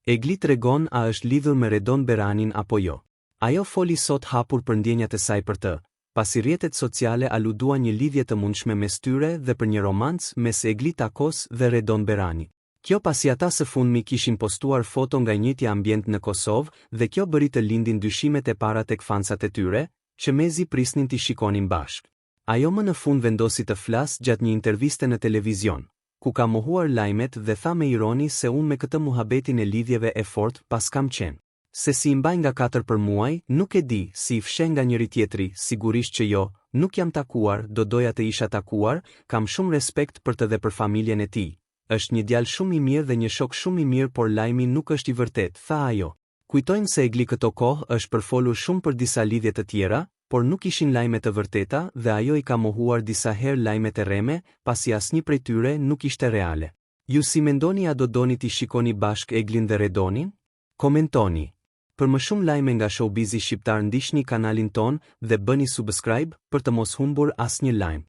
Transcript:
Egli tregon a është lidhur me Redon Beranin apo jo. Ajo foli sot hapur për ndjenjat e saj për të, pasi rrjetet sociale aluduan një lidhje të mundshme mes tyre dhe për një romancë mes Egli Takos dhe Redon Berani. Kjo pasi ata së fundmi kishin postuar foto nga njëjtja ambient në Kosovë dhe kjo bëri të lindin dyshimet e para tek fansat e tyre, që mezi prisnin t'i shikonin bashkë. Ajo më në fund vendosi të flasë gjatë një interviste në televizion, ku ka mohuar lajmet dhe tha me ironi se unë me këtë muhabetin e lidhjeve e fort pas kam qenë. Se si i mbaj nga 4 për muaj, nuk e di si i fshen nga njëri tjetri, sigurisht që jo, nuk jam takuar, do doja të isha takuar, kam shumë respekt për të dhe për familjen e tij. Është një djalë shumë i mirë dhe një shok shumë i mirë, por lajmi nuk është i vërtet, tha ajo. Kujtojmë se Egli këto kohë është përfolur shumë për disa lidhje të tjera, por nuk ishin lajme të vërteta dhe ajo i ka mohuar disa herë lajmet e rreme, pasi asnjë prej tyre nuk ishte reale. Ju si mendoni, a do doni t'i shikoni bashkë Eglin dhe Redonin? Komentoni. Për më shumë lajme nga showbizi shqiptar ndiqni kanalin ton dhe bëni subscribe për të mos humbur asnjë lajm.